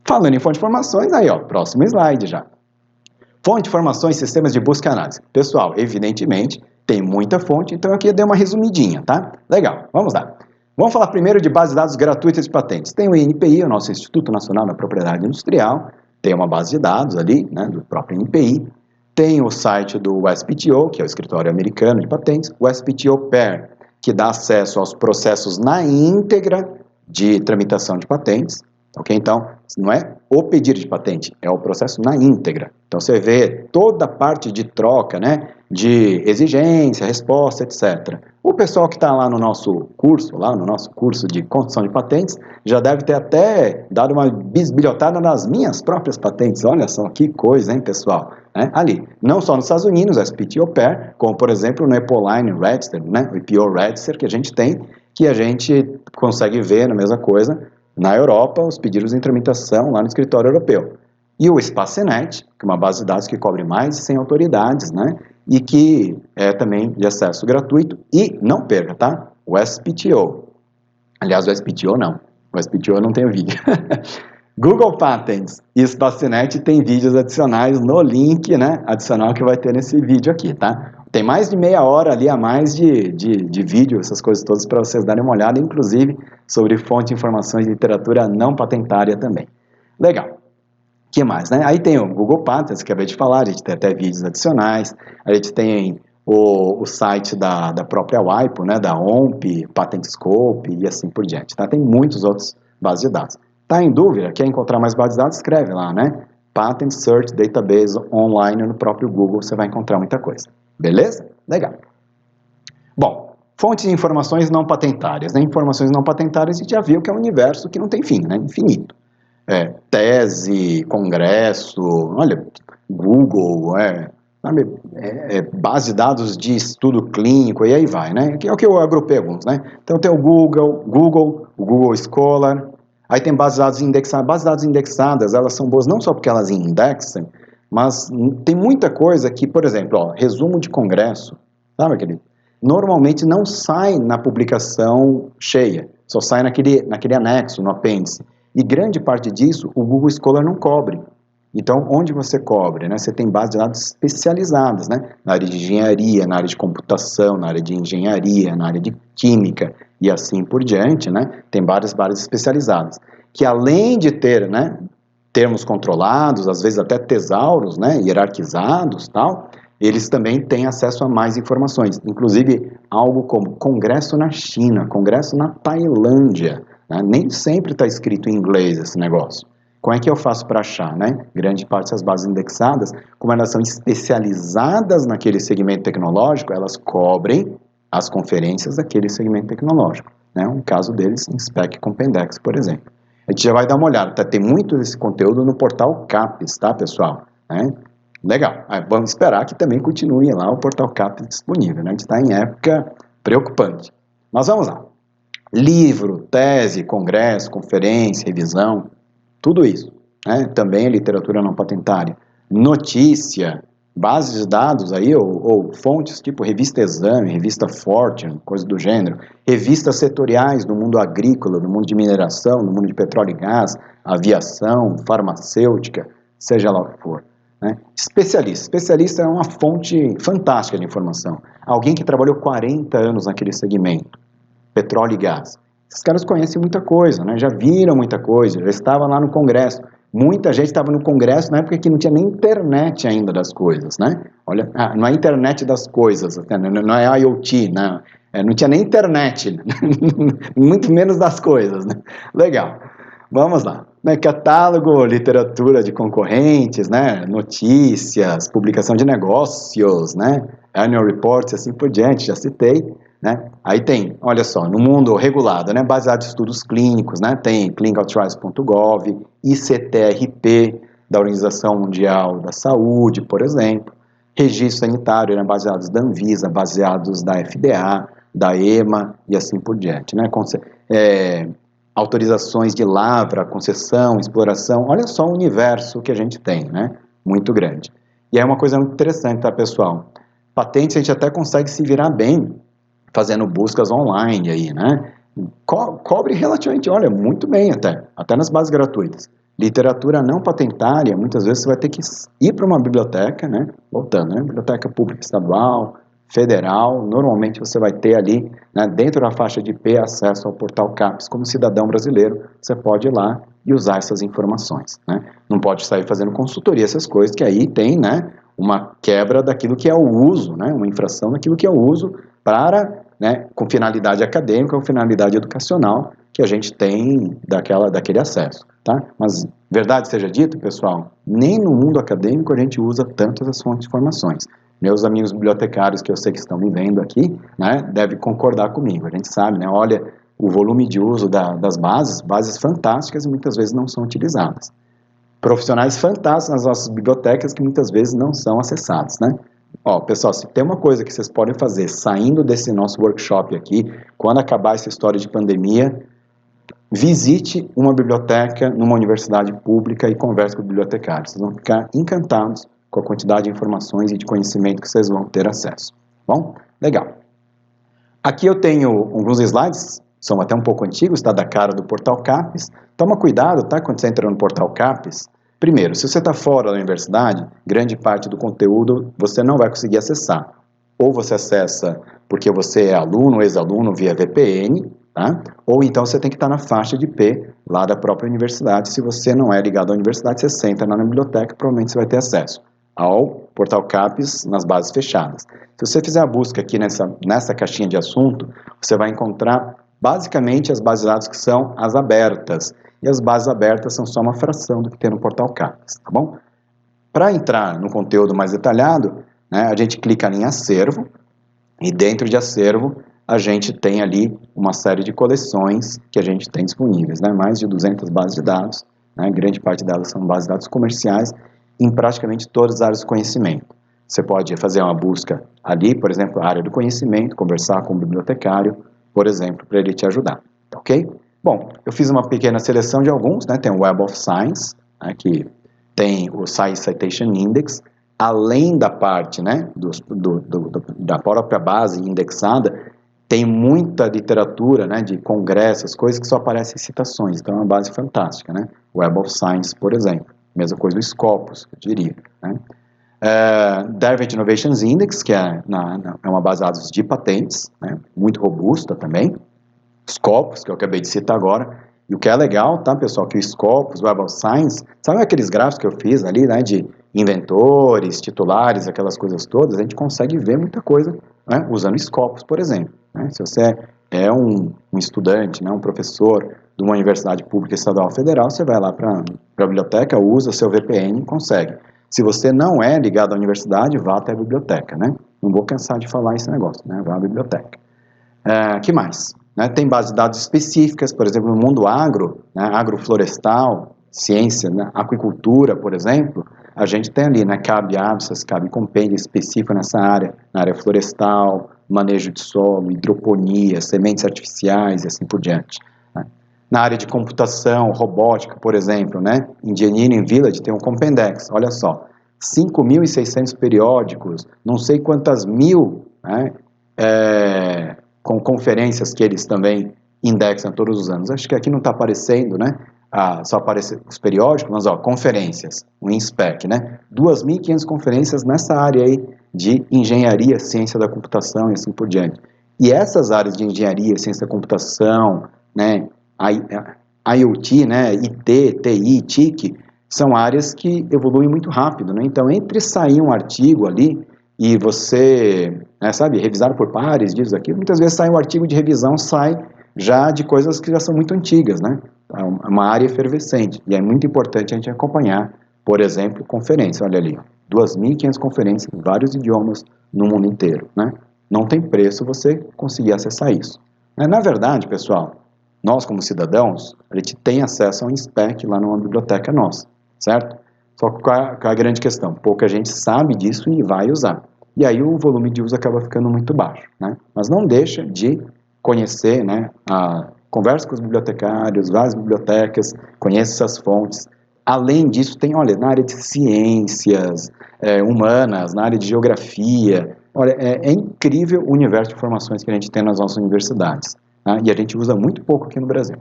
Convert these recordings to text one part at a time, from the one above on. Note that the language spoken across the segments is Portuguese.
Falando em fonte de informações, aí ó, próximo slide já. Fonte de informações, sistemas de busca e análise. Pessoal, evidentemente, tem muita fonte, então aqui eu dei uma resumidinha, tá? Legal, vamos lá. Vamos falar primeiro de bases de dados gratuitas de patentes. Tem o INPI, o nosso Instituto Nacional da Propriedade Industrial, tem uma base de dados ali, né, do próprio INPI. Tem o site do USPTO, que é o Escritório Americano de Patentes, o USPTO Pair, que dá acesso aos processos na íntegra de tramitação de patentes, ok? Então, não é o pedido de patente, é o processo na íntegra. Então, você vê toda a parte de troca, né, de exigência, resposta, etc. O pessoal que está lá no nosso curso de construção de patentes, já deve ter até dado uma bisbilhotada nas minhas próprias patentes. Olha só que coisa, hein, pessoal? Ali, não só nos Estados Unidos, o SPTO Pair, como, por exemplo, no Apple Register, né, o IPO Register que a gente tem, que a gente consegue ver a mesma coisa na Europa, os pedidos em tramitação lá no escritório europeu. E o Spacenet, que é uma base de dados que cobre mais de 100 autoridades, né? E que é também de acesso gratuito. E, não perca, tá? O SPTO. Aliás, o SPTO não. O SPTO não tem o vídeo. Google Patents e Spacenet tem vídeos adicionais no link, né? Adicional que vai ter nesse vídeo aqui, tá? Tem mais de meia hora ali a mais de vídeo, essas coisas todas, para vocês darem uma olhada, inclusive sobre fonte de informações de literatura não patentária também. Legal. O que mais, né? Aí tem o Google Patents, que eu acabei de falar, a gente tem até vídeos adicionais, a gente tem o site da própria WIPO, né? Da OMP, Patent Scope e assim por diante, tá? Tem muitos outros bases de dados. Tá em dúvida? Quer encontrar mais bases de dados? Escreve lá, né? Patent Search Database online no próprio Google, você vai encontrar muita coisa. Beleza? Legal. Bom, fontes de informações não patentárias, né? Informações não patentárias a gente já viu que é um universo que não tem fim, né? Infinito. Tese, congresso, olha, Google, base de dados de estudo clínico, e aí vai, né? Que é o que eu agrupei alguns, né? Então tem o Google Scholar, aí tem bases de dados indexadas. Bases de dados indexadas, elas são boas não só porque elas indexam, mas tem muita coisa que, por exemplo, ó, resumo de congresso, sabe aquele? Normalmente não sai na publicação cheia, só sai naquele anexo, no apêndice. E grande parte disso, o Google Scholar não cobre. Então, onde você cobre, né? Você tem bases de dados especializadas, né? Na área de engenharia, na área de computação, na área de engenharia, na área de química e assim por diante, né? Tem várias especializadas. Que além de ter, né, termos controlados, às vezes até tesauros, né, hierarquizados, tal, eles também têm acesso a mais informações. Inclusive, algo como congresso na China, congresso na Tailândia, né? Nem sempre está escrito em inglês esse negócio. Como é que eu faço para achar, né? Grande parte dessas bases indexadas, como elas são especializadas naquele segmento tecnológico, elas cobrem as conferências daquele segmento tecnológico, né? Um caso deles, Inspec Compendex, por exemplo. A gente já vai dar uma olhada, tá? Tem muito desse conteúdo no portal CAPES, tá, pessoal? Legal. Vamos esperar que também continue lá o portal CAPES disponível, né? A gente está em época preocupante. Mas vamos lá. Livro, tese, congresso, conferência, revisão, tudo isso, né? Também literatura não patentária, notícia, bases de dados aí, ou fontes tipo revista Exame, revista Fortune, coisa do gênero, revistas setoriais no mundo agrícola, no mundo de mineração, no mundo de petróleo e gás, aviação, farmacêutica, seja lá o que for, né? Especialista é uma fonte fantástica de informação, alguém que trabalhou 40 anos naquele segmento, petróleo e gás. Esses caras conhecem muita coisa, né? Já viram muita coisa, já estavam lá no congresso. Muita gente estava no congresso na época que não tinha nem internet ainda das coisas, né? Olha, não é internet das coisas, não é IoT, não. Não tinha nem internet, muito menos das coisas, né? Legal. Vamos lá. Catálogo, literatura de concorrentes, né? Notícias, publicação de negócios, né? Annual reports, assim por diante, já citei. Né? Aí tem, olha só, no mundo regulado, né, baseado em estudos clínicos, né, tem clinicaltrials.gov, ICTRP, da Organização Mundial da Saúde, por exemplo, registro sanitário, né, baseados da Anvisa, baseados da FDA, da EMA e assim por diante, né, autorizações de lavra, concessão, exploração, olha só o universo que a gente tem, né, muito grande. E é uma coisa muito interessante, tá, pessoal? Patentes a gente até consegue se virar bem fazendo buscas online aí, né? Cobre relativamente, olha, muito bem até nas bases gratuitas. Literatura não patentária, muitas vezes você vai ter que ir para uma biblioteca, né? Voltando, né? Biblioteca pública estadual, federal, normalmente você vai ter ali, né, dentro da faixa de IP, acesso ao portal CAPES. Como cidadão brasileiro, você pode ir lá e usar essas informações, né? Não pode sair fazendo consultoria, essas coisas, que aí tem, né, uma quebra daquilo que é o uso, né, uma infração daquilo que é o uso para, né, com finalidade acadêmica ou finalidade educacional que a gente tem daquele acesso, tá? Mas, verdade seja dita, pessoal, nem no mundo acadêmico a gente usa tantas as fontes de informações. Meus amigos bibliotecários, que eu sei que estão me vendo aqui, né, devem concordar comigo. A gente sabe, né, olha o volume de uso das bases fantásticas e muitas vezes não são utilizadas. Profissionais fantásticos nas nossas bibliotecas que muitas vezes não são acessados, né? Ó, pessoal, se tem uma coisa que vocês podem fazer saindo desse nosso workshop aqui, quando acabar essa história de pandemia, visite uma biblioteca numa universidade pública e converse com o bibliotecário. Vocês vão ficar encantados com a quantidade de informações e de conhecimento que vocês vão ter acesso. Bom? Legal. Aqui eu tenho alguns slides, são até um pouco antigos, tá? Da cara do portal CAPES. Toma cuidado, tá? Quando você entra no portal CAPES. Primeiro, se você está fora da universidade, grande parte do conteúdo você não vai conseguir acessar. Ou você acessa porque você é aluno ou ex-aluno via VPN, tá? Ou então você tem que estar na faixa de IP lá da própria universidade. Se você não é ligado à universidade, você senta lá na biblioteca, provavelmente você vai ter acesso ao portal CAPES nas bases fechadas. Se você fizer a busca aqui nessa caixinha de assunto, você vai encontrar basicamente as bases de dados que são as abertas. E as bases abertas são só uma fração do que tem no portal CAPES, tá bom? Para entrar no conteúdo mais detalhado, né, a gente clica em acervo, e dentro de acervo a gente tem ali uma série de coleções que a gente tem disponíveis, né, mais de 200 bases de dados, né, grande parte delas são bases de dados comerciais, em praticamente todas as áreas do conhecimento. Você pode fazer uma busca ali, por exemplo, a área do conhecimento, conversar com o bibliotecário, por exemplo, para ele te ajudar, tá ok? Bom, eu fiz uma pequena seleção de alguns, né? Tem o Web of Science, né, que tem o Science Citation Index, além da parte, né, da própria base indexada, tem muita literatura, né, de congressos, coisas que só aparecem citações, então é uma base fantástica, né? Web of Science, por exemplo. Mesma coisa o Scopus, eu diria, né? Derwent Innovations Index, que é uma base de dados de patentes, né, muito robusta também. Scopus, que eu acabei de citar agora. E o que é legal, tá, pessoal, que o Scopus, Web of Science, sabe aqueles gráficos que eu fiz ali, né, de inventores, titulares, aquelas coisas todas, a gente consegue ver muita coisa, né, usando Scopus, por exemplo, né? Se você é um estudante, né, um professor de uma universidade pública estadual federal, você vai lá para a biblioteca, usa seu VPN e consegue. Se você não é ligado à universidade, vá até a biblioteca, né? Não vou cansar de falar esse negócio, né? Vá à biblioteca. Que mais? Né? Tem bases de dados específicas, por exemplo, no mundo agro, né? Agroflorestal, ciência, né? Aquicultura, por exemplo, a gente tem ali, né? Cabe ABSAS, cabe compêndio específico nessa área, na área florestal, manejo de solo, hidroponia, sementes artificiais e assim por diante. Né? Na área de computação, robótica, por exemplo, né? Engineering Village tem um Compendex, olha só, 5.600 periódicos, não sei quantas mil, né? Com conferências que eles também indexam todos os anos. Acho que aqui não está aparecendo, né? Só aparecem os periódicos, mas ó, conferências, o INSPEC, né? 2.500 conferências nessa área aí de engenharia, ciência da computação e assim por diante. E essas áreas de engenharia, ciência da computação, né? IoT, né? IT, TI, TIC, são áreas que evoluem muito rápido, né? Então, entre sair um artigo ali e você, né, sabe, revisar por pares, diz aquilo, muitas vezes sai um artigo de revisão, sai já de coisas que já são muito antigas, né? É uma área efervescente, e é muito importante a gente acompanhar, por exemplo, conferências, olha ali, 2.500 conferências em vários idiomas no mundo inteiro, né? Não tem preço você conseguir acessar isso. Na verdade, pessoal, nós como cidadãos, a gente tem acesso a um INSPEC lá numa biblioteca nossa, certo? Só que qual é a grande questão? Pouca gente sabe disso e vai usar. E aí o volume de uso acaba ficando muito baixo, né? Mas não deixa de conhecer, né? Conversa com os bibliotecários, várias bibliotecas, conhece essas fontes. Além disso, tem, olha, na área de ciências humanas, na área de geografia, olha, é incrível o universo de informações que a gente tem nas nossas universidades, né? E a gente usa muito pouco aqui no Brasil.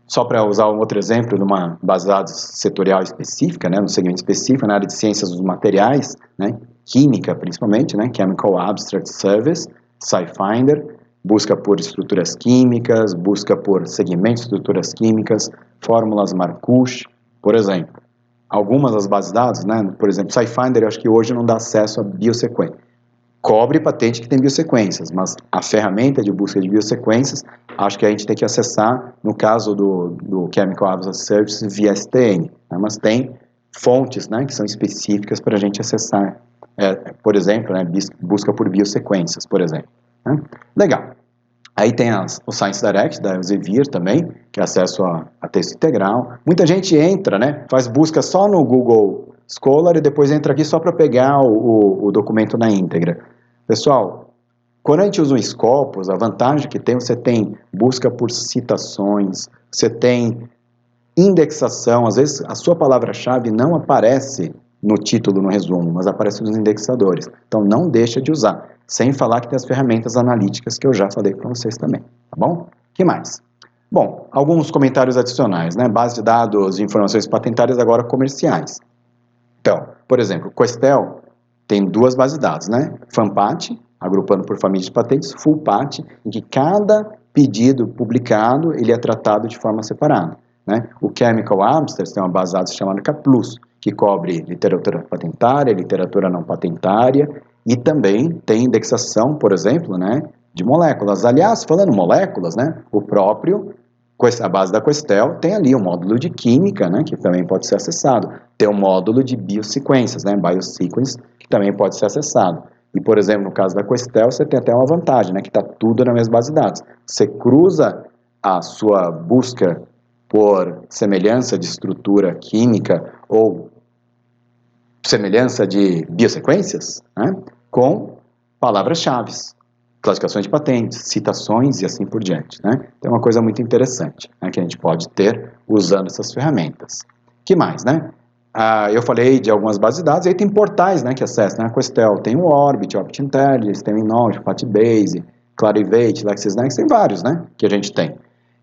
só para usar um outro exemplo de uma base de dados setorial específica, né, no segmento específico, na área de ciências dos materiais, né, química principalmente, né, Chemical Abstract Service, SciFinder, busca por estruturas químicas, busca por segmentos de estruturas químicas, fórmulas Marcouch, por exemplo. Algumas das bases de dados, né, por exemplo, SciFinder, eu acho que hoje não dá acesso a biosequência. Cobre patente que tem biosequências, mas a ferramenta de busca de biosequências, acho que a gente tem que acessar, no caso do Chemical Abstract Service, via STN, né, mas tem fontes, né, que são específicas para a gente acessar, por exemplo, né, busca por biosequências, por exemplo. Né? Legal. Aí tem o Science Direct, da Elsevier também, que é acesso a texto integral. Muita gente entra, né, faz busca só no Google Scholar e depois entra aqui só para pegar o documento na íntegra. Pessoal, quando a gente usa um Scopus, a vantagem que tem, você tem busca por citações, você tem indexação, às vezes a sua palavra-chave não aparece no título, no resumo, mas aparece nos indexadores. Então não deixa de usar, sem falar que tem as ferramentas analíticas que eu já falei para vocês também, tá bom? Que mais? Bom, alguns comentários adicionais, né? Base de dados de informações patentárias agora comerciais. Então, por exemplo, Questel tem duas bases de dados, né? FAMPAT, agrupando por família de patentes, FULPAT, em que cada pedido publicado ele é tratado de forma separada. Né? O Chemical Abstract tem uma base de dados chamada CAPLUS, que cobre literatura patentária, literatura não patentária, e também tem indexação, por exemplo, né, de moléculas. Aliás, falando moléculas, né, a base da Questel tem ali um módulo de química, né, que também pode ser acessado. Tem um módulo de biosequências, né, biosequence, que também pode ser acessado. E, por exemplo, no caso da Questel, você tem até uma vantagem, né, que está tudo na mesma base de dados. Você cruza a sua busca por semelhança de estrutura química ou semelhança de biosequências, né, com palavras-chave, classificações de patentes, citações e assim por diante. Né? Então é uma coisa muito interessante, né, que a gente pode ter usando essas ferramentas. Que mais, né? Eu falei de algumas bases de dados, e aí tem portais, né, que acessam, né? A Questel tem o Orbit, Orbit Intelligence, tem o Innovium, Patbase, Clarivate, LexisNexis, tem vários, né, que a gente tem.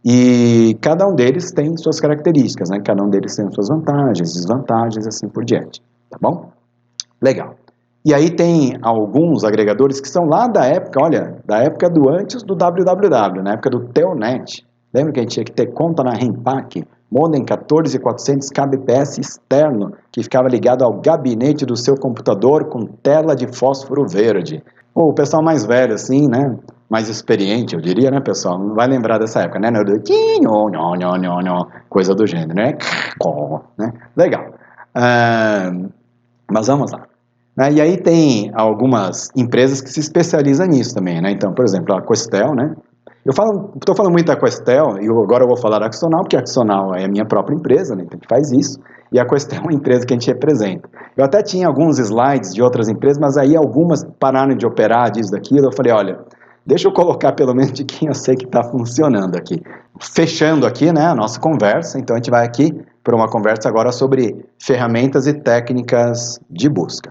E cada um deles tem suas características, né? Cada um deles tem suas vantagens, desvantagens, assim por diante, tá bom? Legal. E aí tem alguns agregadores que são lá da época, olha, da época do antes do www, na época do Telnet. Lembra que a gente tinha que ter conta na Renpac? Modem 14400 kbps externo, que ficava ligado ao gabinete do seu computador com tela de fósforo verde. O pessoal mais velho, assim, né? Mais experiente, eu diria, né, pessoal? Não vai lembrar dessa época, né? Coisa do gênero, né? Legal. Mas vamos lá. E aí tem algumas empresas que se especializam nisso também, né? Então, por exemplo, a Questel, né? Eu estou falando muito da Questel, e agora eu vou falar da Axonal, porque a Axonal é a minha própria empresa, né? Então a gente faz isso, e a Questel é uma empresa que a gente representa. Eu até tinha alguns slides de outras empresas, mas aí algumas pararam de operar disso, daquilo, eu falei, olha, deixa eu colocar pelo menos de quem eu sei que está funcionando aqui. Fechando aqui, né, a nossa conversa, então a gente vai aqui para uma conversa agora sobre ferramentas e técnicas de busca.